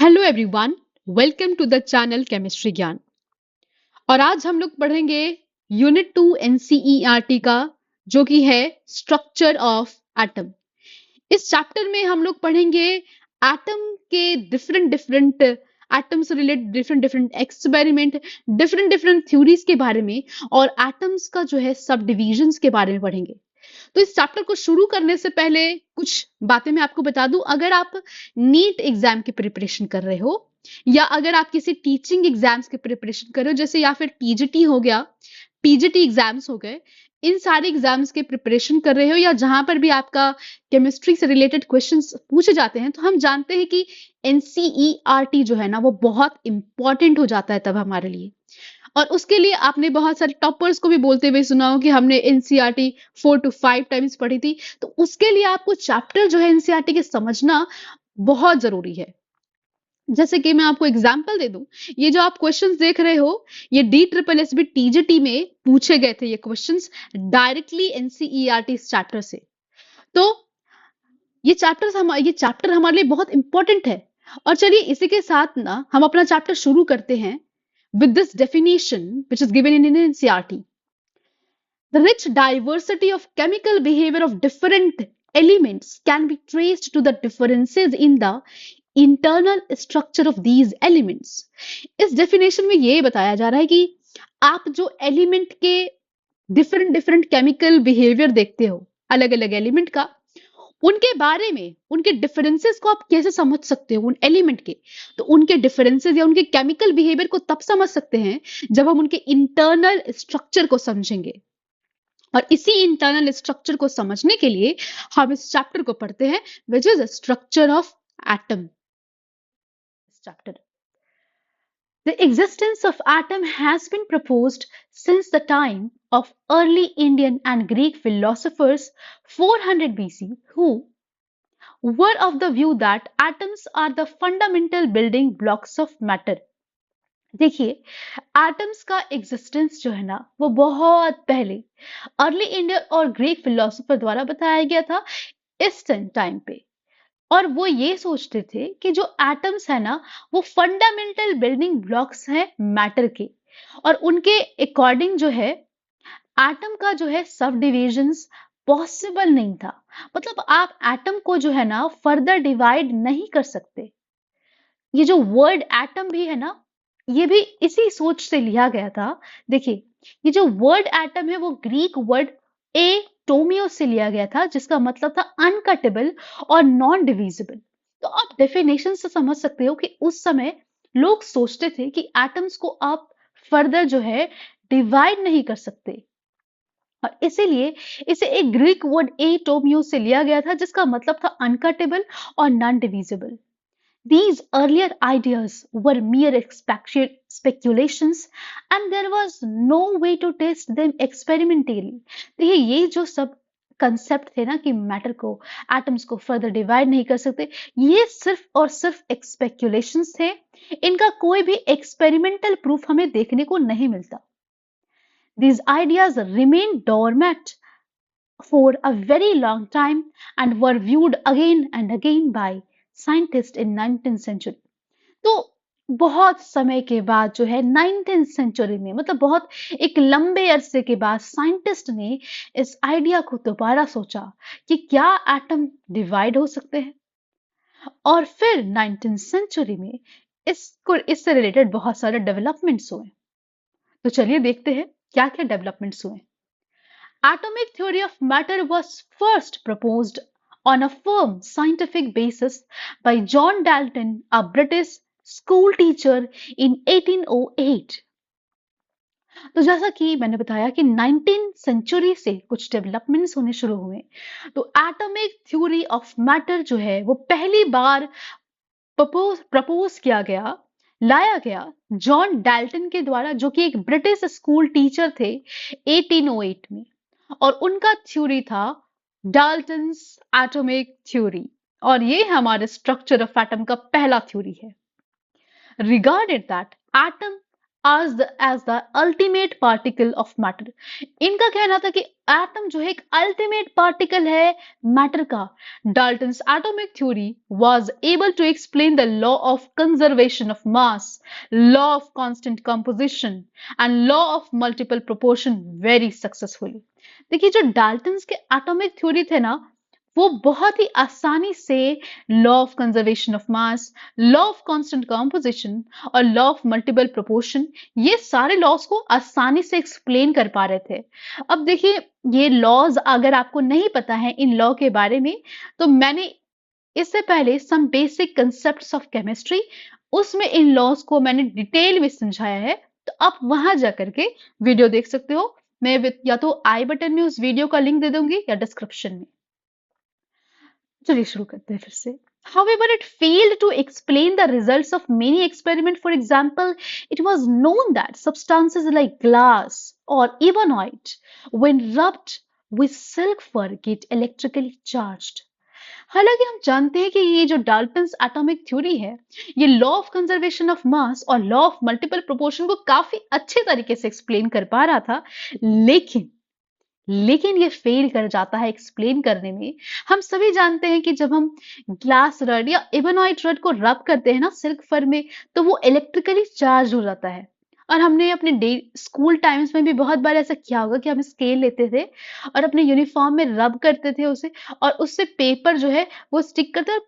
Hello everyone, welcome to the channel chemistry Gyan. और आज हम लोग पढ़ेंगे यूनिट 2 एनसीईआरटी का, जो कि है स्ट्रक्चर ऑफ एटम। इस चैप्टर में हम लोग पढ़ेंगे एटम के डिफरेंट डिफरेंट एटम से related different different experiment, different different theories के बारे में, और एटम्स का जो है सब डिविजन्स के बारे में पढ़ेंगे। तो इस चैप्टर को शुरू करने से पहले कुछ बातें मैं आपको बता दूं। अगर आप नीट एग्जाम की प्रिपरेशन कर रहे हो, या अगर आप किसी टीचिंग एग्जाम्स की प्रिपरेशन कर रहे हो, जैसे या फिर टीजीटी हो गया, पीजीटी एग्जाम्स हो गए, इन सारे एग्जाम्स के प्रिपरेशन कर रहे हो, या जहां पर भी आपका केमिस्ट्री से रिलेटेड क्वेश्चंस पूछे जाते हैं, तो हम जानते हैं कि एनसीईआरटी जो है ना, वो बहुत इंपॉर्टेंट हो जाता है तब हमारे लिए। और उसके लिए आपने बहुत सारे टॉपर्स को भी बोलते हुए सुना हो कि हमने एनसीईआरटी 4 to 5 टाइम्स पढ़ी थी। तो उसके लिए आपको चैप्टर जो है एनसीईआरटी के समझना बहुत जरूरी है। जैसे कि मैं आपको एग्जांपल दे दूं, ये जो आप क्वेश्चंस देख रहे हो, ये DSSB टीजीटी में पूछे गए थे ये क्वेश्चंस डायरेक्टली एनसीईआरटी चैप्टर से। तो ये चैप्टर हमारे लिए बहुत इंपॉर्टेंट है। और चलिए इसी के साथ ना हम अपना चैप्टर शुरू करते हैं with this definition which is given in NCERT. The rich diversity of chemical behavior of different elements can be traced to the differences in the internal structure of these elements. इस definition में ये बताया जा रहा है कि आप जो एलिमेंट के डिफरेंट डिफरेंट केमिकल बिहेवियर देखते हो, अलग अलग एलिमेंट का, उनके बारे में, उनके डिफरेंसेस को आप कैसे समझ सकते हो उन एलिमेंट के। तो उनके डिफरेंसेस या उनके केमिकल बिहेवियर को तब समझ सकते हैं जब हम उनके इंटरनल स्ट्रक्चर को समझेंगे। और इसी इंटरनल स्ट्रक्चर को समझने के लिए हम इस चैप्टर को पढ़ते हैं, which is structure of atom. Chapter The existence of atom has been proposed since the time of early Indian and Greek philosophers 400 BC, who were of the view that atoms are the fundamental building blocks of matter. देखिए, atoms का existence जो है ना, वो बहुत पहले early Indian और Greek philosopher द्वारा बताया गया था ईस्टर्न टाइम पे। और वो ये सोचते थे कि जो एटम्स है ना, वो फंडामेंटल बिल्डिंग ब्लॉक्स हैं मैटर के। और उनके अकॉर्डिंग जो है एटम का जो है सब डिविजन्स पॉसिबल नहीं था। मतलब आप एटम को जो है ना फर्दर डिवाइड नहीं कर सकते। ये जो वर्ड एटम भी है ना, ये भी इसी सोच से लिया गया था। देखिए, ये जो वर्ड एटम है वो ग्रीक वर्ड एटोमियो से लिया गया था, जिसका मतलब था अनकटेबल और नॉन डिविजिबल। तो आप डेफिनेशन से समझ सकते हो कि उस समय लोग सोचते थे कि एटम्स को आप फर्दर जो है डिवाइड नहीं कर सकते। और इसीलिए इसे एक ग्रीक वर्ड एटोमियो से लिया गया था, जिसका मतलब था अनकटेबल और non divisible. These earlier ideas were mere speculations, and there was no way to test them experimentally. देखिए, ये जो सब कंसेप्ट थे ना कि मैटर को, एटम्स को फर्दर डिवाइड नहीं कर सकते, ये सिर्फ और सिर्फ एक स्पेक्यूलेशंस थे। इनका कोई भी एक्सपेरिमेंटल प्रूफ हमें देखने को नहीं मिलता। These ideas remained dormant for a very long time and were viewed again and again by scientists in 19th century. तो बहुत समय के बाद जो है 19th सेंचुरी में, मतलब बहुत एक लंबे अरसे के बाद, साइंटिस्ट ने इस आइडिया को दोबारा सोचा कि क्या एटम डिवाइड हो सकते हैं। और फिर 19th सेंचुरी में इससे रिलेटेड बहुत सारे डेवलपमेंट्स हुए। तो चलिए देखते हैं क्या क्या डेवलपमेंट्स हुए। Atomic theory of matter was first proposed on a firm scientific basis by John Dalton, a British school teacher in 1808. तो जैसा कि मैंने बताया कि 19th सेंचुरी से कुछ डेवलपमेंट्स होने शुरू हुए। तो एटॉमिक थ्योरी ऑफ मैटर जो है वो पहली बार प्रपोज किया गया, लाया गया जॉन डाल्टन के द्वारा, जो कि एक ब्रिटिश स्कूल टीचर थे 1808 में। और उनका थ्योरी था डाल्टन्स एटॉमिक थ्योरी, और ये हमारे स्ट्रक्चर ऑफ एटम का पहला थ्योरी है। Regarded that atom as the ultimate particle of matter. इनका कहना था कि एटम जो है एक अल्टीमेट पार्टिकल है मैटर का. Dalton's atomic theory was able to explain the law of conservation of mass, law of constant composition and law of multiple proportion very successfully. देखिए जो डाल्टन्स के एटॉमिक थ्योरी थे ना, वो बहुत ही आसानी से law of conservation of mass, law of constant composition और लॉ ऑफ मल्टीपल प्रोपोर्शन, ये सारे लॉज को आसानी से एक्सप्लेन कर पा रहे थे. अब देखिए ये लॉज अगर आपको नहीं पता है इन लॉ के बारे में, तो मैंने इससे पहले some basic concepts of chemistry, उसमें इन लॉज को मैंने डिटेल में समझाया है, तो आप वहां जाकर के वीडियो देख सकते हो. मैं या तो आई बटन में उस वीडियो का लिंक दे दूंगी या डिस्क्रिप्शन में. चलिए शुरू करते हैं फिर से. However, it failed to explain the results of many experiments. For example, it was known that substances like glass or ebonite, when rubbed with silk fur, get electrically charged. हालांकि हम जानते हैं कि ये जो डाल्टन्स एटॉमिक थ्योरी है, ये law of conservation of mass और लॉ ऑफ मल्टीपल प्रोपोर्शन को काफी अच्छे तरीके से एक्सप्लेन कर पा रहा था, लेकिन ये फेल कर जाता है एक्सप्लेन करने में. हम सभी जानते हैं कि जब हम ग्लास रड या एबोनाइट रड को रब करते हैं ना सिल्क फर में, तो वो इलेक्ट्रिकली चार्ज हो जाता है. और हमने अपने डे स्कूल टाइम्स में भी बहुत बार ऐसा किया होगा कि हम स्केल लेते थे और अपने यूनिफॉर्म में रब करते थे उसे, और उससे पेपर जो है वो स्टिक करता,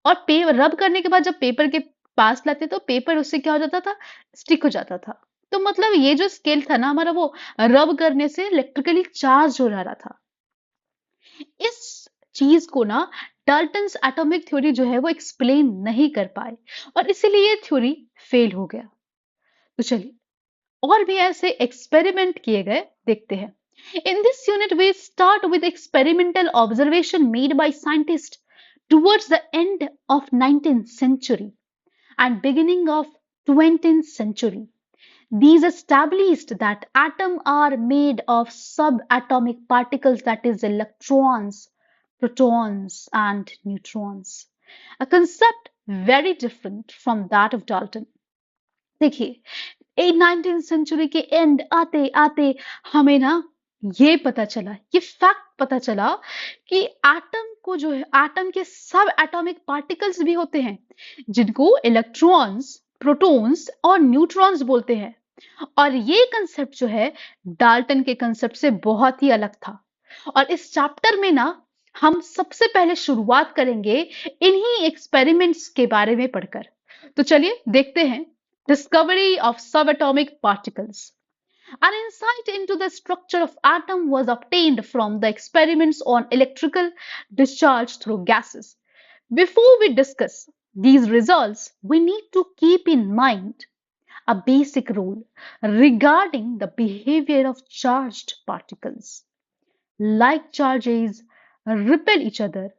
और रब करने के बाद जब पेपर के पास लाते तो पेपर उससे क्या हो जाता था, स्टिक हो जाता था. तो मतलब ये जो स्केल था ना हमारा, वो रब करने से इलेक्ट्रिकली चार्ज हो जा रहा था. इस चीज को ना डाल्टन्स एटॉमिक थ्योरी जो है वो एक्सप्लेन नहीं कर पाए, और इसीलिए ये थ्योरी फेल हो गया. तो चलिए और भी ऐसे एक्सपेरिमेंट किए गए, देखते हैं. In this unit, we start with experimental observation made by scientists towards the end of 19th century and beginning of 20th century. These established that atoms are made of subatomic particles, that is electrons, protons and neutrons. A concept very different from that of Dalton. देखिए 19th century के and आते आते हमें ना ये पता चला, ये फैक्ट पता चला कि एटम को जो है, एटम के सब एटॉमिक पार्टिकल्स भी होते हैं जिनको इलेक्ट्रॉन्स, प्रोटॉन्स और न्यूट्रॉन्स बोलते हैं. और ये कंसेप्ट जो है डाल्टन के कंसेप्ट से बहुत ही अलग था. और इस चैप्टर में ना हम सबसे पहले शुरुआत करेंगे इन्हीं एक्सपेरिमेंट्स के बारे में पढ़कर. तो चलिए देखते हैं. Discovery of subatomic particles. An insight into the structure of atom was obtained from the experiments on electrical discharge through gases. Before we discuss these results, we need to keep in mind a basic rule regarding the behavior of charged particles. Like charges repel each other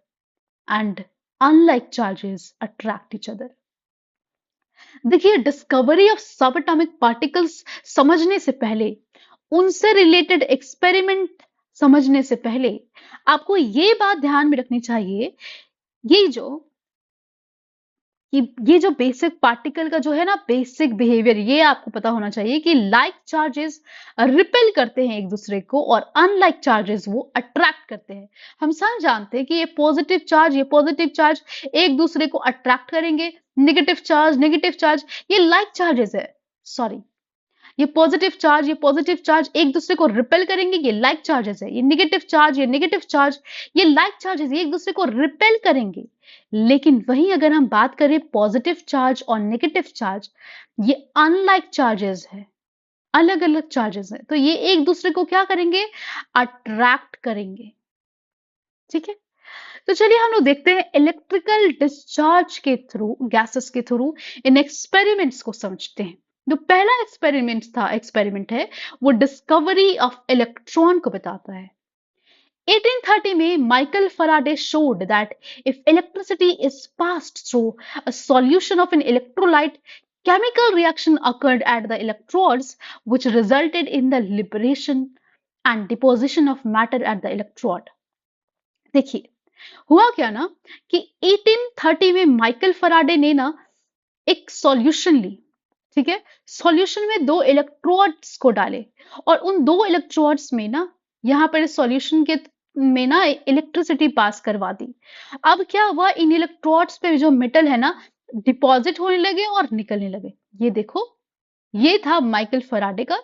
and unlike charges attract each other. देखिए discovery of सब atomic particles समझने से पहले, उनसे related experiment समझने से पहले आपको ये बात ध्यान में रखनी चाहिए, ये जो बेसिक पार्टिकल का जो है ना बेसिक बिहेवियर, ये आपको पता होना चाहिए कि लाइक चार्जेस रिपेल करते हैं एक दूसरे को और अनलाइक चार्जेस वो अट्रैक्ट करते हैं. हम सब जानते हैं कि ये पॉजिटिव चार्ज एक दूसरे को अट्रैक्ट करेंगे, नेगेटिव चार्ज ये लाइक चार्जेस है. सॉरी, ये पॉजिटिव चार्ज एक दूसरे को रिपेल करेंगे, ये लाइक चार्जेस है. ये नेगेटिव चार्ज ये लाइक चार्जेस, ये एक दूसरे को रिपेल करेंगे. लेकिन वहीं अगर हम बात करें पॉजिटिव चार्ज और नेगेटिव चार्ज, ये अनलाइक चार्जेस है, अलग अलग चार्जेस है. तो ये एक दूसरे को क्या करेंगे, अट्रैक्ट करेंगे. ठीक है, तो चलिए हम लोग देखते हैं इलेक्ट्रिकल डिस्चार्ज के थ्रू, गैसेस के थ्रू इन एक्सपेरिमेंट्स को समझते हैं. जो पहला एक्सपेरिमेंट है वो डिस्कवरी ऑफ इलेक्ट्रॉन को बताता है. 1830 में Michael Faraday showed that if electricity is passed through a solution of an electrolyte, chemical reaction occurred at the electrodes which resulted in the liberation and deposition of matter at the electrode. देखिए हुआ क्या ना कि 1830 में Michael Faraday ने ना एक solution ली, ठीक है, सॉल्यूशन में 2 इलेक्ट्रोड्स को डाले और उन 2 इलेक्ट्रोड्स में ना यहाँ पर सॉल्यूशन के में ना इलेक्ट्रिसिटी पास करवा दी। अब क्या हुआ, इन इलेक्ट्रोड्स पे जो मेटल है ना डिपॉजिट होने लगे और निकलने लगे। ये देखो, ये था माइकल फैराडे का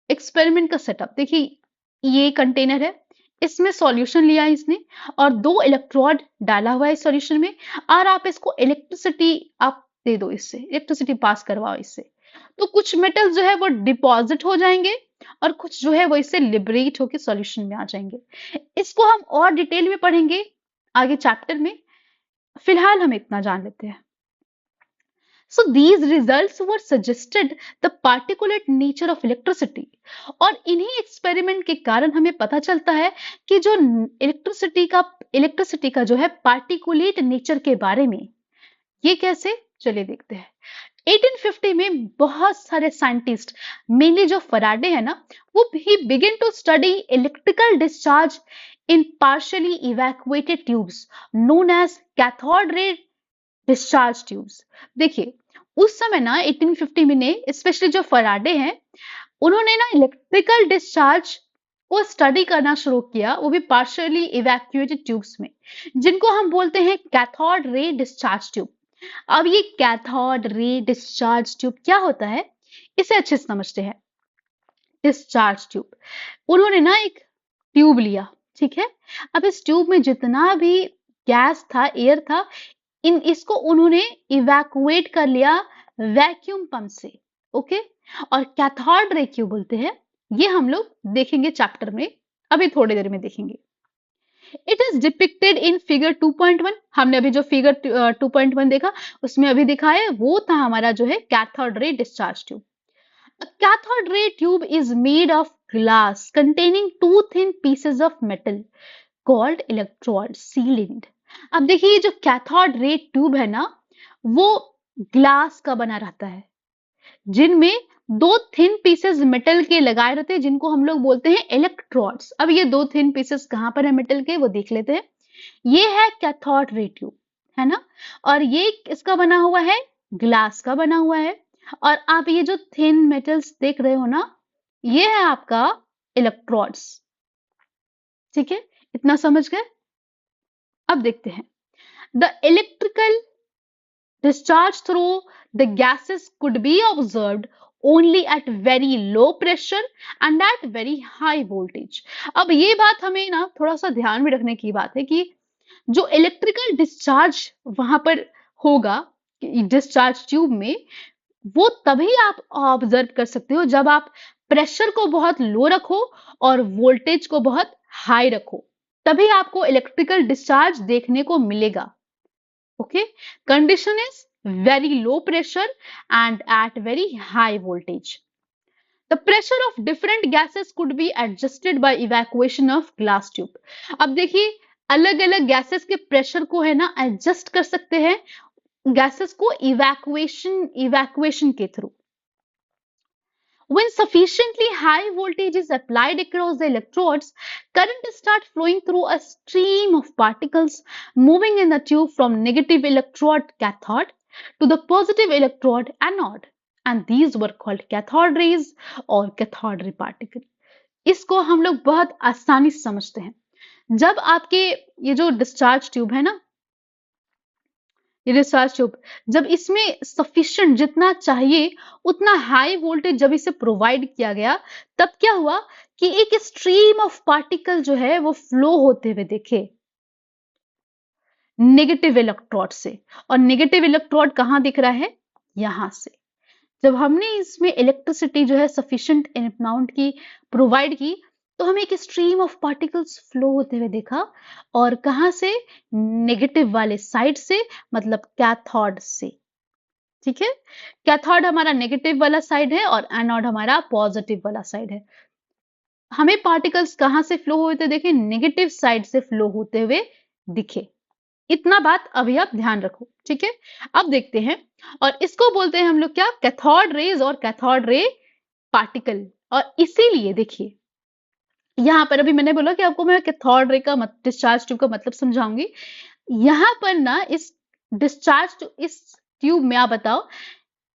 एक्सपेरिमेंट का सेटअप। देखिए, ये कंटेनर है, इसमें सॉल्यूशन लिया है इसने और 2 इलेक्ट्रोड डाला हुआ है इस सॉल्यूशन में और आप इसको इलेक्ट्रिसिटी आप दे दो, इससे इलेक्ट्रिसिटी पास करवाओ इससे, तो कुछ मेटल जो है वो डिपॉजिट हो जाएंगे और कुछ जो है वो इससे लिबरेट होकर सॉल्यूशन में आ जाएंगे। इसको हम और डिटेल में पढ़ेंगे आगे चैप्टर में, फिलहाल हम इतना जान लेते हैं। So these results were suggested the particulate nature of electricity। और इन्हीं एक्सपेरिमेंट के कारण हमें पता चलता है कि जो इलेक्ट्रिसिटी का जो है पार्टिकुलेट नेचर के बारे में। ये कैसे, चलिए देखते हैं। 1850 में बहुत सारे साइंटिस्ट, मेनली जो फैराडे है ना, वो ही begin to study electrical discharge in partially evacuated tubes known as cathode ray discharge tubes. देखिए, उस समय ना 1850 में ने स्पेशली जो फैराडे हैं, उन्होंने ना इलेक्ट्रिकल डिस्चार्ज को स्टडी करना शुरू किया, वो भी पार्शियली इवैक्यूएटेड ट्यूब्स में, जिनको हम बोलते हैं कैथोड रे डिस्चार्ज ट्यूब। अब ये कैथोड रे डिस्चार्ज ट्यूब क्या होता है, इसे अच्छे से समझते हैं। डिस्चार्ज ट्यूब, उन्होंने ना एक ट्यूब लिया, ठीक है। अब इस ट्यूब में जितना भी गैस था, एयर था, इसको उन्होंने इवैक्यूएट कर लिया वैक्यूम पंप से, ओके। और कैथोड रे क्यों बोलते हैं, ये हम लोग देखेंगे चैप्टर में, अभी थोड़ी देर में देखेंगे। It is depicted in figure 2.1। हमने अभी जो फिगर 2.1 देखा, उसमें अभी दिखा है, वो था हमारा जो है cathode ray discharge tube. A cathode ray tube is made of glass containing two thin pieces of metal called electrode sealant। अब देखिए, ये जो कैथोड रे ट्यूब है ना, वो ग्लास का बना रहता है, जिनमें 2 थिन पीसेस मेटल के लगाए रहते हैं, जिनको हम लोग बोलते हैं इलेक्ट्रोड्स। अब ये 2 थिन पीसेस कहां पर है मेटल के, वो देख लेते हैं। ये है कैथोड रे ट्यूब, है ना, और ये इसका बना हुआ है, ग्लास का बना हुआ है। और आप ये जो थिन मेटल्स देख रहे हो ना, ये है आपका इलेक्ट्रोड्स, ठीक है, इतना समझ गए। अब देखते हैं, the electrical discharge through the gases could be observed only at very low pressure and at very high voltage। अब ये बात हमें ना थोड़ा सा ध्यान में रखने की बात है कि जो इलेक्ट्रिकल डिस्चार्ज वहां पर होगा डिस्चार्ज ट्यूब में, वो तभी आप ऑब्जर्व कर सकते हो जब आप प्रेशर को बहुत लो रखो और वोल्टेज को बहुत हाई रखो, तभी आपको इलेक्ट्रिकल डिस्चार्ज देखने को मिलेगा। Okay, condition is very low pressure and at very high voltage। The pressure of different gases could be adjusted by evacuation of glass tube। अब देखिए, अलग अलग गैसेस के प्रेशर को है ना एडजस्ट कर सकते हैं गैसेस को इवैक्यूएशन के through. When sufficiently high voltage is applied across the electrodes, current starts flowing through a stream of particles moving in the tube from negative electrode cathode to the positive electrode anode, and these were called cathode rays or cathode ray particle। इसको हम लोग बहुत आसानी से समझते हैं। जब आपके ये जो डिस्चार्ज ट्यूब है ना, ये डिस्चार्ज ट्यूब, जब इसमें सफिशिएंट जितना चाहिए उतना हाई वोल्टेज जब इसे प्रोवाइड किया गया, तब क्या हुआ कि एक स्ट्रीम ऑफ पार्टिकल जो है वो फ्लो होते हुए देखे नेगेटिव इलेक्ट्रोड से। और नेगेटिव इलेक्ट्रोड कहां दिख रहा है, यहां से। जब हमने इसमें इलेक्ट्रिसिटी जो है सफिशिएंट अमाउंट की प्रोवाइड की, तो हमें एक स्ट्रीम ऑफ पार्टिकल्स फ्लो होते हुए देखा, और कहां से, नेगेटिव वाले साइड से, मतलब कैथोड से, ठीक है। कैथोड हमारा नेगेटिव वाला साइड है और एनोड हमारा पॉजिटिव वाला साइड है। हमें पार्टिकल्स कहां से फ्लो होते देखे, नेगेटिव साइड से फ्लो होते हुए दिखे। इतना बात अभी आप ध्यान रखो, ठीक है। अब देखते हैं, और इसको बोलते हैं हम लोग क्या, कैथोड रेज और कैथोड रे पार्टिकल। और इसीलिए देखिए, यहां पर अभी मैंने बोला कि आपको मैं कैथोड रे का डिस्चार्ज ट्यूब का मतलब समझाऊंगी। यहां पर ना इस डिस्चार्ज इस ट्यूब में आप बताओ,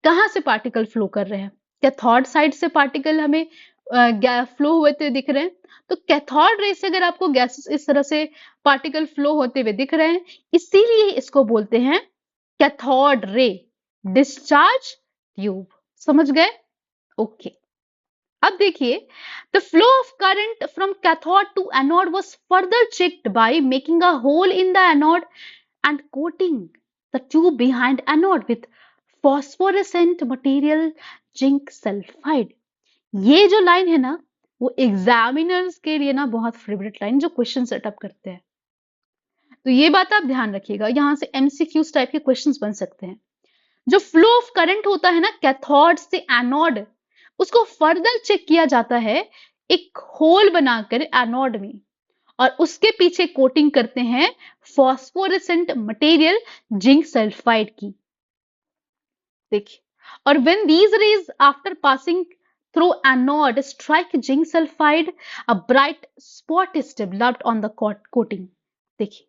कहाँ से पार्टिकल फ्लो कर रहे हैं? कैथोड साइड से पार्टिकल हमें फ्लो होते दिख रहे हैं। तो कैथोड रे से अगर आपको गैसेस इस तरह से पार्टिकल फ्लो होते हुए दिख रहे हैं, इसीलिए इसको बोलते हैं कैथोड रे डिस्चार्ज ट्यूब। समझ गए? ओके। अब देखिए, the flow of current from cathode to anode was further checked by making a hole in the anode and coating the tube behind anode with phosphorescent material zinc sulphide. ये जो line है ना, वो examiners के लिए ना बहुत favourite line, जो क्वेश्चन सेटअप करते हैं। तो ये बात आप ध्यान रखिएगा, यहां से एमसीक्यूज टाइप के क्वेश्चंस बन सकते हैं। जो फ्लो ऑफ करंट होता है ना कैथोड से एनोड, उसको फर्दर चेक किया जाता है एक होल बनाकर एनोड में, और उसके पीछे कोटिंग करते हैं फॉस्फोरेसेंट मटेरियल जिंक सल्फाइड की। देखिए, और when these raise after passing through anode strike zinc sulphide, a bright spot is developed on the coating. देखिए,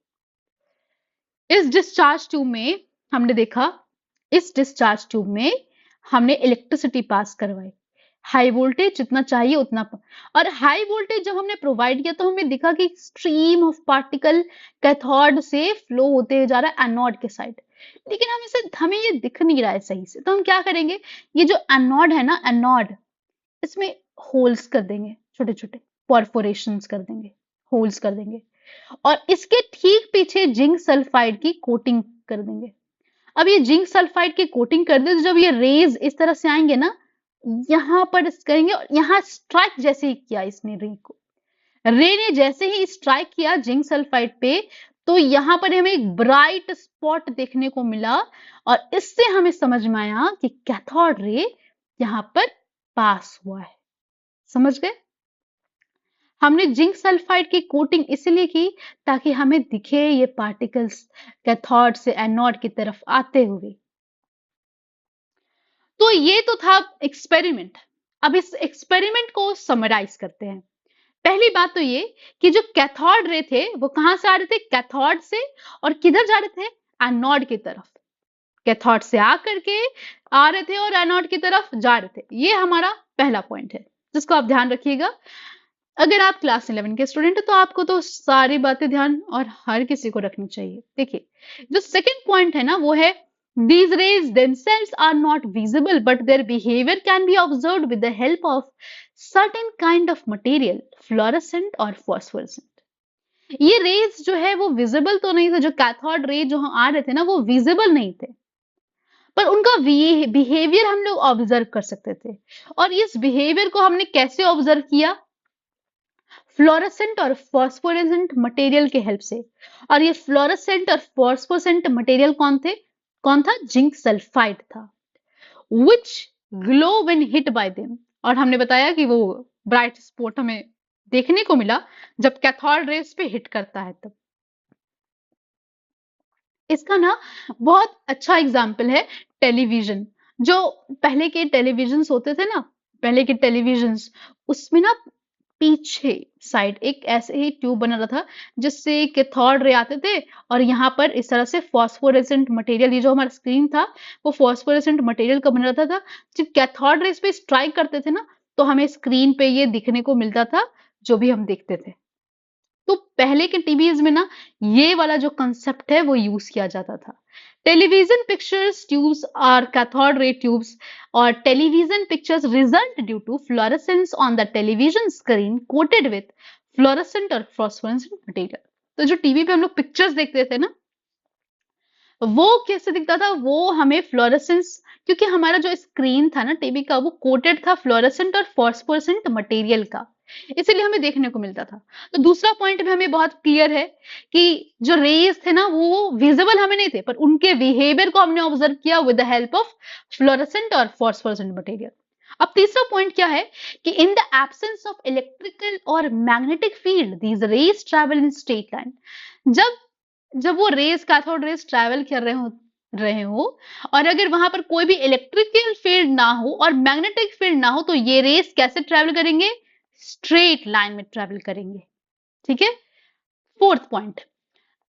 इस डिस्चार्ज ट्यूब में हमने देखा, इस डिस्चार्ज ट्यूब में हमने इलेक्ट्रिसिटी पास करवाई, हाई वोल्टेज जितना चाहिए उतना, और हाई वोल्टेज जब हमने प्रोवाइड किया तो हमें दिखा कि स्ट्रीम ऑफ पार्टिकल कैथोड से फ्लो होते जा रहा है एनोड के साइड। लेकिन हमें ये दिख नहीं रहा है सही से, तो हम क्या करेंगे, ये जो एनोड है ना, एनोड, इसमें होल्स कर देंगे, छोटे छोटे परफोरेशंस कर देंगे, होल्स कर देंगे, और इसके ठीक पीछे जिंक सल्फाइड की कोटिंग कर देंगे। अब ये जिंक सल्फाइड की कोटिंग कर दे तो जब ये रेज इस तरह से आएंगे ना, यहां पर करेंगे, और यहां स्ट्राइक जैसे ही किया इसने रे ने जैसे ही स्ट्राइक किया जिंक सल्फाइड पे, तो यहां पर हमें एक ब्राइट स्पॉट देखने को मिला, और इससे हमें समझ में आया कि कैथोड रे यहां पर पास हुआ है। समझ गए? हमने जिंक सल्फाइड की कोटिंग इसलिए की ताकि हमें दिखे ये पार्टिकल्स कैथोड से एनोड की तरफ आते हुए। तो ये तो था एक्सपेरिमेंट। अब इस एक्सपेरिमेंट को समराइज करते हैं। पहली बात तो ये कि जो कैथोड रे थे वो कहां से आ रहे थे, कैथोड से, और किधर जा रहे थे, एनोड की तरफ। कैथोड से आकर के आ रहे थे और एनोड की तरफ जा रहे थे। ये हमारा पहला पॉइंट है जिसको आप ध्यान रखिएगा। अगर आप क्लास 11 के स्टूडेंट हैं तो आपको तो सारी बातें ध्यान और हर किसी को रखनी चाहिए। देखिए, जो सेकंड पॉइंट है ना, वो है these rays themselves are not visible but their behavior can be observed with the help of certain kind of material, fluorescent और phosphorescent। ये रेज जो है वो विजिबल तो नहीं थे, जो कैथोड रे जो आ रहे थे ना वो विजिबल नहीं थे, पर उनका बिहेवियर हम लोग ऑब्जर्व कर सकते थे। और इस बिहेवियर को हमने कैसे ऑब्जर्व किया, फ्लोरेसेंट और फॉस्फोरेसेंट मटेरियल के हेल्प से। और ये फ्लोरेसेंट और फॉस्फोरेसेंट मटेरियल कौन था, जिंक सल्फाइड था, which glow when hit by them. और हमने बताया कि वो ब्राइट स्पॉट हमें देखने को मिला जब कैथोड रेज पे हिट करता है तब। इसका ना बहुत अच्छा एग्जाम्पल है टेलीविजन। जो पहले के टेलीविजन होते थे ना, पहले के टेलीविजन, उसमें ना पीछे साइड एक ऐसे ही ट्यूब बना रहा था जिससे कैथोड रे आते थे, और यहाँ पर इस तरह से फॉस्फोरेसेंट मटेरियल, ये जो हमारा स्क्रीन था वो फॉस्फोरेसेंट मटेरियल का बना रहता था। जब कैथोड रेस पे स्ट्राइक करते थे ना, तो हमें स्क्रीन पे ये दिखने को मिलता था जो भी हम देखते थे। तो पहले के टीवीज में ना ये वाला जो कंसेप्ट है वो यूज किया जाता था। टेलीविजन पिक्चर्स ट्यूब्स और कैथोड रे ट्यूब्स, और television pictures result due to fluorescence on the television screen coated with fluorescent और फ्लोरेसेंट मटेरियल। तो जो टीवी पे हम लोग पिक्चर्स देखते थे ना, वो कैसे दिखता था, वो हमें फ्लोरेसेंस, क्योंकि हमारा जो स्क्रीन था ना टीवी का वो कोटेड था फ्लोरेसेंट और फॉस्फोरेसेंट मटेरियल का, इसीलिए हमें देखने को मिलता था। तो दूसरा पॉइंट भी हमें बहुत क्लियर है कि जो रेज थे ना वो विजिबल हमें नहीं थे, पर उनके बिहेवियर को हमने ऑब्जर्व किया with the help of fluorescent और फॉस्फोरेसेंट मटेरियल। अब तीसरा पॉइंट क्या है कि in the absence of electrical और magnetic field these rays travel in straight line. जब जब वो रेस कैथोड रेस ट्रैवल कर रहे हो और अगर वहां पर कोई भी इलेक्ट्रिकल फील्ड ना हो और मैग्नेटिक फील्ड ना हो, तो ये रेस कैसे ट्रैवल करेंगे, स्ट्रेट लाइन में ट्रैवल करेंगे। ठीक है। Fourth point,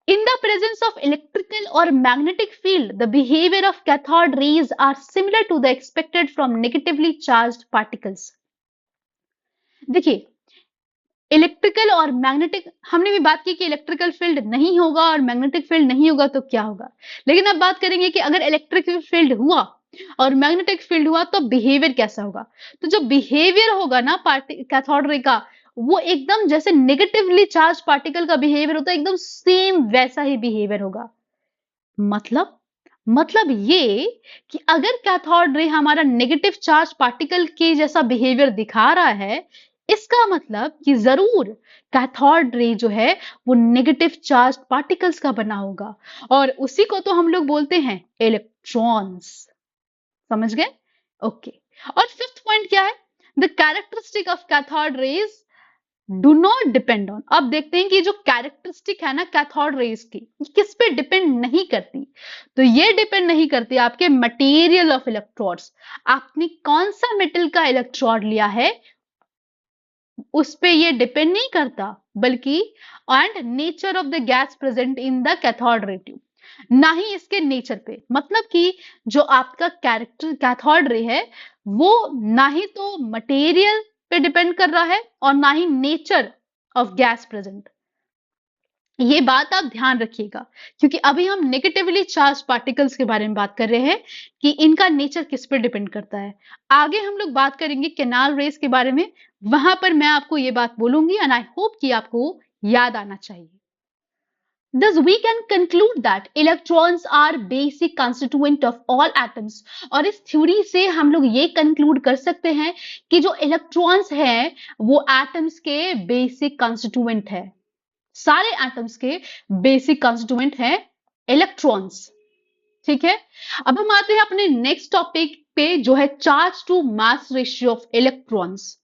In the presence of electrical or magnetic field, the behavior of cathode rays are similar to the expected from negatively charged particles. देखिए, इलेक्ट्रिकल और मैग्नेटिक, हमने भी बात की कि इलेक्ट्रिकल फील्ड नहीं होगा और मैग्नेटिक फील्ड नहीं होगा तो क्या होगा, लेकिन अब बात करेंगे कि अगर इलेक्ट्रिक फील्ड हुआ और मैग्नेटिक फील्ड हुआ तो बिहेवियर कैसा होगा। तो जो बिहेवियर होगा ना कैथोड रे का, वो एकदम जैसे नेगेटिवली चार्ज पार्टिकल का बिहेवियर होता है, एकदम सेम वैसा ही बिहेवियर होगा। मतलब मतलब ये कि अगर कैथोड रे हमारा नेगेटिव चार्ज पार्टिकल के जैसा बिहेवियर दिखा रहा है, इसका मतलब कि जरूर कैथोड रे जो है वो नेगेटिव चार्ज पार्टिकल्स का बना होगा, और उसी को तो हम लोग बोलते हैं इलेक्ट्रॉन्स। समझ गए? ओके। और फिफ्थ पॉइंट क्या है? The characteristic of cathode rays do not depend on. अब देखते हैं कि जो कैरेक्टरिस्टिक है ना कैथोड रेज की, किस पे डिपेंड नहीं करती। तो ये डिपेंड नहीं करती आपके मटेरियल ऑफ इलेक्ट्रोड्स, आपने कौन सा मेटल का इलेक्ट्रोड लिया है उस पे ये डिपेंड नहीं करता, बल्कि and nature of the gas present in the cathode ray tube, ना ही इसके नेचर पे। मतलब कि जो आपका कैरेक्टर कैथोड रे है वो ना ही तो मटेरियल पे डिपेंड कर रहा है और ना ही नेचर ऑफ गैस प्रेजेंट। ये बात आप ध्यान रखिएगा, क्योंकि अभी हम नेगेटिवली चार्ज पार्टिकल्स के बारे में बात कर रहे हैं कि इनका नेचर किस पर डिपेंड करता है। आगे हम लोग बात करेंगे कैनाल रेस के बारे में, वहां पर मैं आपको ये बात बोलूंगी एंड आई होप कि आपको याद आना चाहिए। Thus, we can conclude that electrons are basic constituent of all atoms। और इस थ्योरी से हम लोग ये कंक्लूड कर सकते हैं कि जो इलेक्ट्रॉन्स हैं वो एटम्स के बेसिक कंस्टिट्यूएंट है। सारे एटम्स के बेसिक कंस्टिट्यूएंट है इलेक्ट्रॉन्स। ठीक है, अब हम आते हैं अपने नेक्स्ट टॉपिक पे जो है charge to mass ratio of electrons.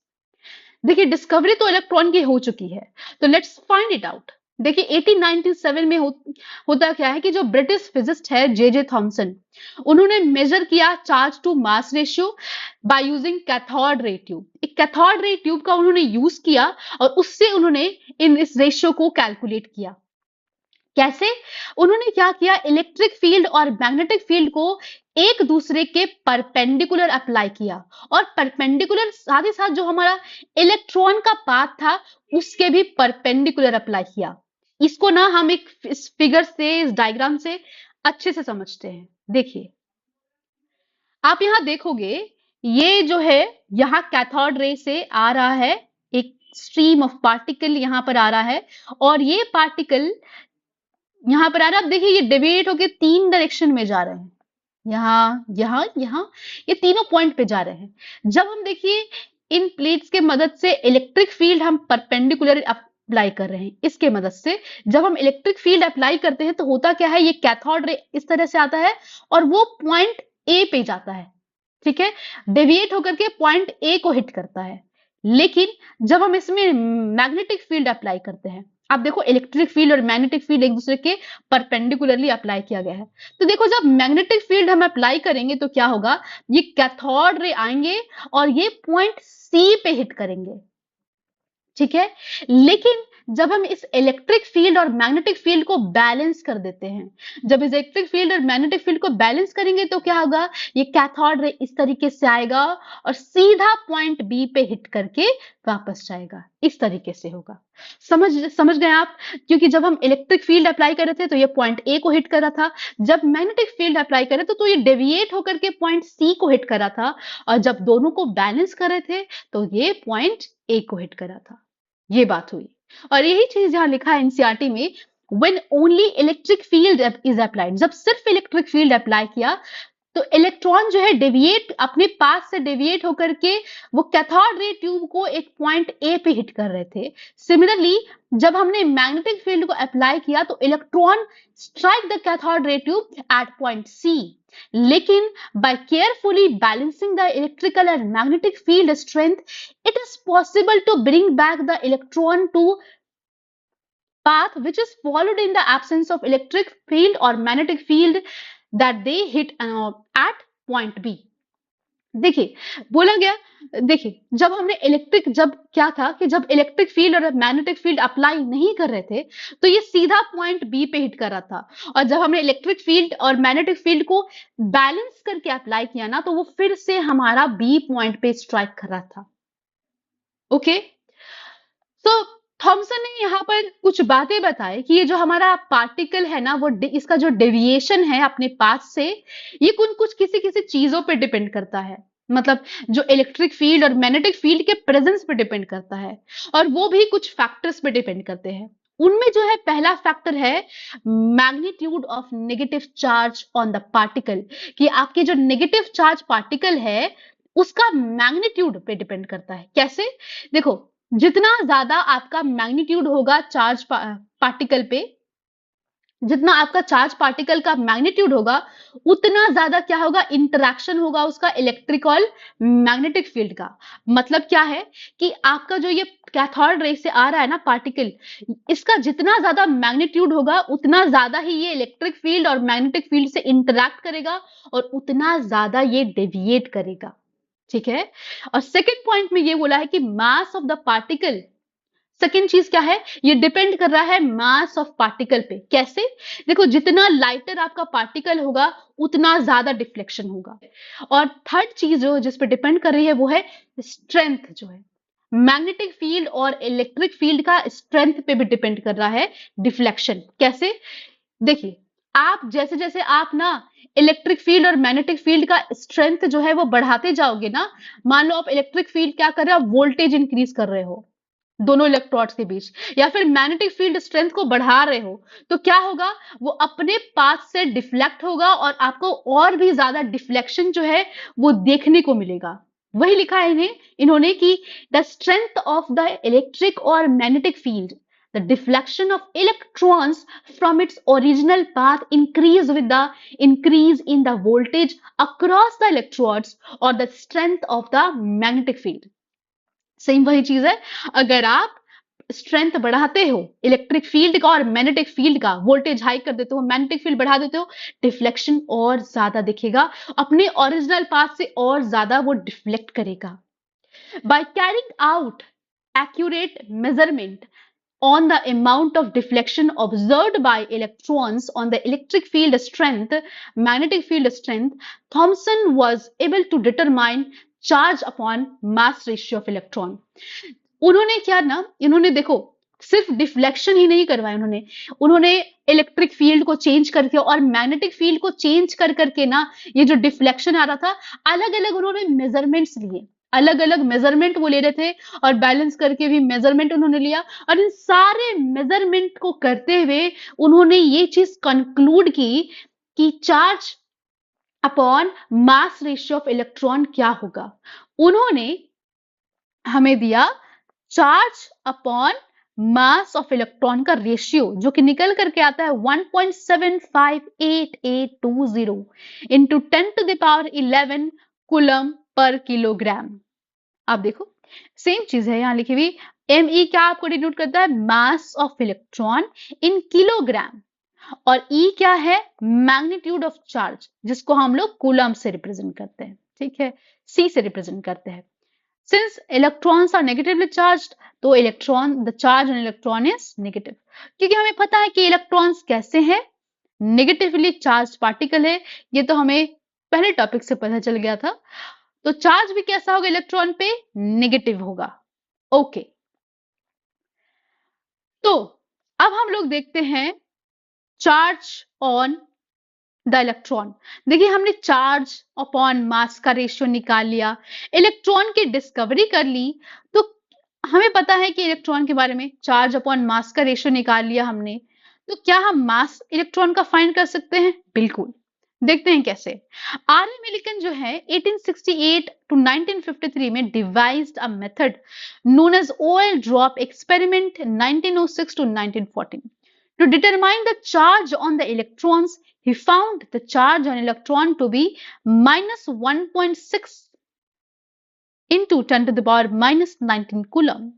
देखिए, डिस्कवरी तो इलेक्ट्रॉन की हो चुकी है, तो लेट्स फाइंड इट आउट। देखिए 1897 में होता क्या है कि जो ब्रिटिश फिजिस्ट है जे जे थॉमसन, उन्होंने मेजर किया charge to mass ratio by using cathode ray tube. एक कैथोड रे ट्यूब का उन्होंने यूज किया और उससे उन्होंने इस रेशियो को कैलकुलेट किया। कैसे? उन्होंने क्या किया, इलेक्ट्रिक फील्ड और मैग्नेटिक फील्ड को एक दूसरे के परपेंडिकुलर अप्लाई किया, और परपेंडिकुलर साथ ही साथ जो हमारा इलेक्ट्रॉन का पाथ था उसके भी परपेंडिकुलर अप्लाई किया। इसको ना हम एक इस फिगर से, इस डायग्राम से अच्छे से समझते हैं। देखिए, आप यहां देखोगे, ये जो है यहां कैथोड रे से आ रहा है एक स्ट्रीम ऑफ पार्टिकल, यहां पर आ रहा है, और ये पार्टिकल यहां पर आ रहा है। अब देखिए ये डिवाइड होके तीन डायरेक्शन में जा रहे हैं, यहाँ यहाँ यहाँ, ये तीनों पॉइंट पे जा रहे हैं। जब हम देखिए इन प्लेट्स के मदद से इलेक्ट्रिक फील्ड हम परपेंडिकुलर अप्लाई कर रहे हैं, इसके मदद से जब हम इलेक्ट्रिक फील्ड अप्लाई करते हैं तो होता क्या है, ये कैथोड रे इस तरह से आता है और वो पॉइंट ए पे जाता है। ठीक है, डेविएट होकर के पॉइंट ए को हिट करता है। लेकिन जब हम इसमें मैग्नेटिक फील्ड अप्लाई करते हैं, आप देखो इलेक्ट्रिक फील्ड और मैग्नेटिक फील्ड एक दूसरे के परपेंडिकुलरली अप्लाई किया गया है। तो देखो जब मैग्नेटिक फील्ड हम अप्लाई करेंगे तो क्या होगा, ये कैथोड रे आएंगे और ये पॉइंट सी पे हिट करेंगे। ठीक है, लेकिन जब हम इस इलेक्ट्रिक फील्ड और मैग्नेटिक फील्ड को बैलेंस कर देते हैं, जब इस इलेक्ट्रिक फील्ड और मैग्नेटिक फील्ड को बैलेंस करेंगे तो क्या होगा, ये कैथोड रे इस तरीके से आएगा और सीधा पॉइंट बी पे हिट करके वापस जाएगा। इस तरीके से होगा। समझ समझ गए आप? क्योंकि जब हम इलेक्ट्रिक फील्ड अप्लाई कर रहे थे तो ये पॉइंट ए को हिट कर रहा था, जब मैग्नेटिक फील्ड अप्लाई कर रहे थे तो ये डेविएट होकर के पॉइंट सी को हिट कर रहा था, और जब दोनों को बैलेंस कर रहे थे तो ये पॉइंट ए को हिट कर रहा था। ये बात हुई। और यही चीज यहां लिखा है एनसीईआरटी में, when only electric field is applied, जब सिर्फ इलेक्ट्रिक फील्ड अप्लाई किया तो इलेक्ट्रॉन जो है डेविएट, अपने पास से डेविएट होकर के वो कैथोड रे ट्यूब को एक पॉइंट ए पे हिट कर रहे थे। सिमिलरली जब हमने मैग्नेटिक फील्ड को अप्लाई किया तो electron strike the cathode ray tube at point C. लेकिन by carefully balancing the electrical and magnetic field strength, it is possible to bring back the electron to path which is followed in the absence of electric field or magnetic field that they hit at point B। देखिए, बोला गया, देखिए जब क्या था कि जब electric field और मैग्नेटिक फील्ड अप्लाई नहीं कर रहे थे, तो ये सीधा पॉइंट बी पे हिट कर रहा था। और जब हमने इलेक्ट्रिक फील्ड और मैग्नेटिक फील्ड को बैलेंस करके अप्लाई किया ना, तो वो फिर से हमारा बी पॉइंट पे स्ट्राइक कर रहा था। ओके, तो थॉमसन ने यहाँ पर कुछ बातें बताई कि ये जो हमारा पार्टिकल है ना, वो इसका जो डेविएशन है अपने पाथ से, ये कुछ किसी किसी चीजों पे डिपेंड करता है। मतलब जो इलेक्ट्रिक फील्ड और मैग्नेटिक फील्ड के प्रेजेंस पे डिपेंड करता है, और वो भी कुछ फैक्टर्स पे डिपेंड करते हैं। उनमें जो है पहला फैक्टर है magnitude of negative charge on the particle, कि आपके जो नेगेटिव चार्ज पार्टिकल है उसका मैग्नीट्यूड पे डिपेंड करता है। कैसे? देखो, जितना ज्यादा आपका मैग्नीट्यूड होगा चार्ज पार्टिकल पे, जितना आपका चार्ज पार्टिकल का मैग्नीट्यूड होगा, उतना ज्यादा क्या होगा, इंटरेक्शन होगा उसका इलेक्ट्रिक और मैग्नेटिक फील्ड का। मतलब क्या है कि आपका जो ये कैथोड रे से आ रहा है ना पार्टिकल, इसका जितना ज्यादा मैग्नीट्यूड होगा, उतना ज्यादा ही ये इलेक्ट्रिक फील्ड और मैग्नेटिक फील्ड से इंटरेक्ट करेगा, और उतना ज्यादा ये डेविएट करेगा। ठीक है। और सेकेंड पॉइंट में ये बोला है कि mass of the particle, second चीज क्या है, ये डिपेंड कर रहा है मास ऑफ पार्टिकल पे। कैसे? देखो, जितना लाइटर आपका पार्टिकल होगा, उतना ज्यादा डिफ्लेक्शन होगा। और थर्ड चीज जो जिस पे डिपेंड कर रही है वो है स्ट्रेंथ, जो है मैग्नेटिक फील्ड और इलेक्ट्रिक फील्ड का स्ट्रेंथ पे भी डिपेंड कर रहा है डिफ्लेक्शन। कैसे? देखिए, आप जैसे जैसे आप ना इलेक्ट्रिक फील्ड और मैग्नेटिक फील्ड का स्ट्रेंथ जो है वो बढ़ाते जाओगे ना, मान लो आप इलेक्ट्रिक फील्ड क्या कर रहे हो, आप वोल्टेज इंक्रीज कर रहे हो दोनों इलेक्ट्रोड्स के बीच, या फिर मैग्नेटिक फील्ड स्ट्रेंथ को बढ़ा रहे हो, तो क्या होगा, वो अपने पाथ से डिफ्लेक्ट होगा, और आपको और भी ज्यादा डिफ्लेक्शन जो है वो देखने को मिलेगा। वही लिखा है इन्होंने कि the strength of the electric और magnetic field, the deflection of electrons from its original path increase with the increase in the voltage across the electrodes or the strength of the magnetic field. Same वही चीज है, अगर आप strength बढ़ाते हो electric field का और magnetic field का, वोल्टेज हाई कर देते हो, मैग्नेटिक फील्ड बढ़ा देते हो, डिफ्लेक्शन और ज्यादा दिखेगा, अपने ओरिजिनल पाथ से और ज्यादा वो डिफ्लेक्ट करेगा। By carrying out accurate measurement on the amount of deflection observed by electrons on the electric field strength, magnetic field strength, Thomson was able to determine charge upon mass ratio of electron. उन्होंने क्या ना, इन्होंने देखो सिर्फ deflection ही नहीं करवाया, उन्होंने उन्होंने इलेक्ट्रिक फील्ड को चेंज करके और मैग्नेटिक फील्ड को चेंज कर करके ना, ये जो डिफ्लेक्शन आ रहा था, अलग अलग उन्होंने मेजरमेंट्स लिए, अलग अलग मेजरमेंट वो ले रहे थे, और बैलेंस करके भी मेजरमेंट उन्होंने लिया, और इन सारे मेजरमेंट को करते हुए उन्होंने ये चीज कंक्लूड की कि charge upon mass ratio of electron क्या होगा। उन्होंने हमें दिया charge upon mass of electron का रेशियो, जो कि निकल करके आता है 1.758820 इंटू 10⁻11 कूलम पर किलोग्राम। आप देखो, सेम चीज है यहाँ लिखी हुई। एमई क्या आपको डिनोट करता है, मास ऑफ इलेक्ट्रॉन इन किलोग्राम, और ई क्या है, मैग्नीट्यूड ऑफ चार्ज, जिसको हम लोग कूलम से रिप्रेजेंट करते हैं। ठीक है, सी से रिप्रेजेंट करते हैं। Since electrons are negatively charged, तो the charge on electron is negative, क्योंकि हमें पता है कि इलेक्ट्रॉन्स कैसे हैं, नेगेटिवली चार्ज पार्टिकल है, ये तो हमें पहले टॉपिक से पता चल गया था। तो चार्ज भी कैसा होगा इलेक्ट्रॉन पे, नेगेटिव होगा। ओके, तो अब हम लोग देखते हैं चार्ज ऑन द इलेक्ट्रॉन। देखिए, हमने चार्ज अपॉन मास का रेशियो निकाल लिया, इलेक्ट्रॉन की डिस्कवरी कर ली, तो हमें पता है कि इलेक्ट्रॉन के बारे में, चार्ज अपॉन मास का रेशियो निकाल लिया हमने, तो क्या हम मास इलेक्ट्रॉन का फाइंड कर सकते हैं? बिल्कुल। देखते हैं कैसे। आर एम मिलिकन जो है 1868 टू 1953 में devised a method known as oil drop experiment 1906 to 1914 to determine the charge on the electrons. He found the charge on electron to be minus 1.6 into 10 to the power minus 19 coulomb.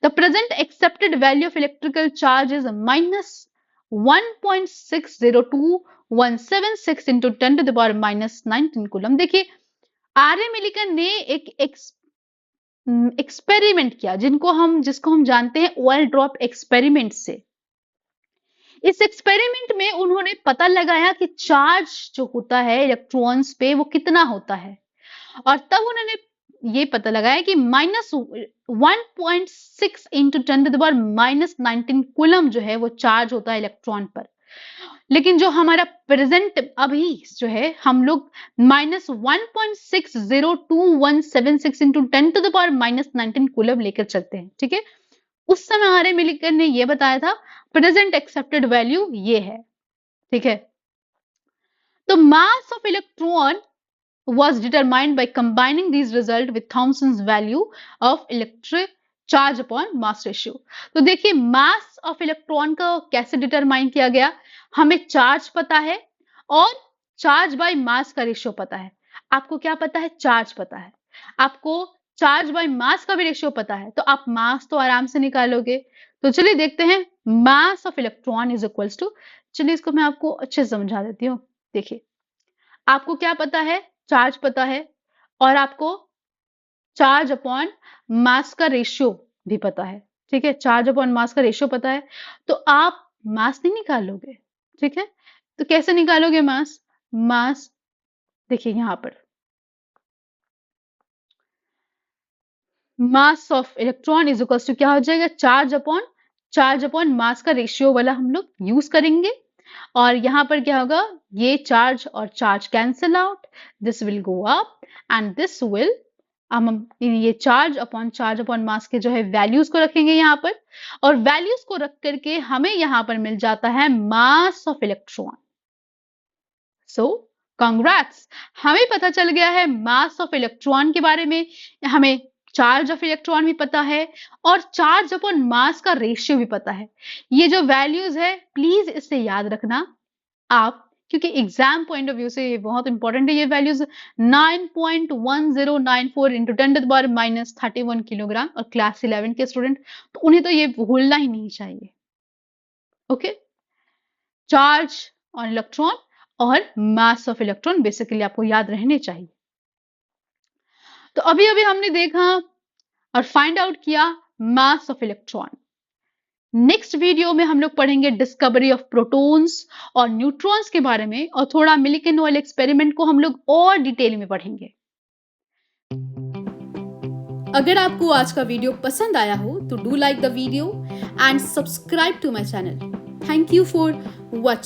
The present accepted value of electrical charge is minus 1.602176 into 10 to the power minus 19 coulomb. देखिए, R.A.. Millikan ने एक experiment किया, जिसको हम जानते हैं oil drop experiment से। इस एक्सपेरिमेंट में उन्होंने पता लगाया कि चार्ज जो होता है इलेक्ट्रॉन्स पे वो कितना होता है, और तब उन्होंने ये पता लगाया कि -1.6 इंटू 10⁻⁻19 कूलम जो है वो चार्ज होता है इलेक्ट्रॉन पर। लेकिन जो हमारा प्रेजेंट अभी जो है, हम लोग -1.602176 इंटू 10⁻⁻19 कूलम लेकर चलते हैं, ठीक है। उस समय आर.ए. मिलिकन ने ये बताया था प्रेजेंट एक्सेप्टेड वैल्यू ये है, ठीक है। तो मास of electron was determined by combining these results with Thomson's value of electric charge upon mass ratio। तो देखिए मास ऑफ इलेक्ट्रॉन का कैसे डिटरमाइन किया गया, हमें चार्ज पता है और चार्ज बाय मास का रेशियो पता है। आपको क्या पता है? चार्ज पता है। आपको चार्ज बाय मास का भी रेशियो पता है, तो आप मास तो आराम से निकालोगे। तो चलिए देखते हैं mass of electron is equals to, चलिए इसको मैं आपको अच्छे से समझा देती हूँ। देखिए आपको क्या पता है? चार्ज पता है, और आपको चार्ज अपॉन मास का रेशियो भी पता है, ठीक है। चार्ज अपॉन मास का रेशियो पता है, तो आप मास नहीं निकालोगे, ठीक है। तो कैसे निकालोगे मास? मास देखिए यहां पर mass of electron is equal to क्या हो जाएगा? चार्ज अपॉन मास का रेशियो वाला हम लोग यूज करेंगे, और यहां पर क्या होगा? ये चार्ज और charge cancel out, this will go up and this will, हम ये चार्ज अपॉन मास के जो है वैल्यूज को रखेंगे यहाँ पर, और वैल्यूज को रख करके हमें यहाँ पर मिल जाता है मास ऑफ इलेक्ट्रॉन। सो कांग्रेट्स, हमें पता चल गया है मास ऑफ इलेक्ट्रॉन के बारे में, हमें चार्ज ऑफ इलेक्ट्रॉन भी पता है, और चार्ज अपॉन मास का रेशियो भी पता है। ये जो वैल्यूज है प्लीज इससे याद रखना आप, क्योंकि एग्जाम पॉइंट ऑफ व्यू से ये बहुत इंपॉर्टेंट है। ये वैल्यूज 9.1094 इंटू 10⁻31 किलोग्राम, और क्लास 11 के स्टूडेंट तो उन्हें तो ये भूलना ही नहीं चाहिए। ओके, चार्ज ऑन इलेक्ट्रॉन और मास ऑफ इलेक्ट्रॉन बेसिकली आपको याद रहने चाहिए। तो अभी अभी हमने देखा और फाइंड आउट किया मास ऑफ इलेक्ट्रॉन। नेक्स्ट वीडियो में हम लोग पढ़ेंगे डिस्कवरी ऑफ प्रोटॉन्स और न्यूट्रॉन्स के बारे में, और थोड़ा मिलिकन ऑयल एक्सपेरिमेंट को हम लोग और डिटेल में पढ़ेंगे। अगर आपको आज का वीडियो पसंद आया हो तो do like the video and subscribe to my channel. Thank you for watching.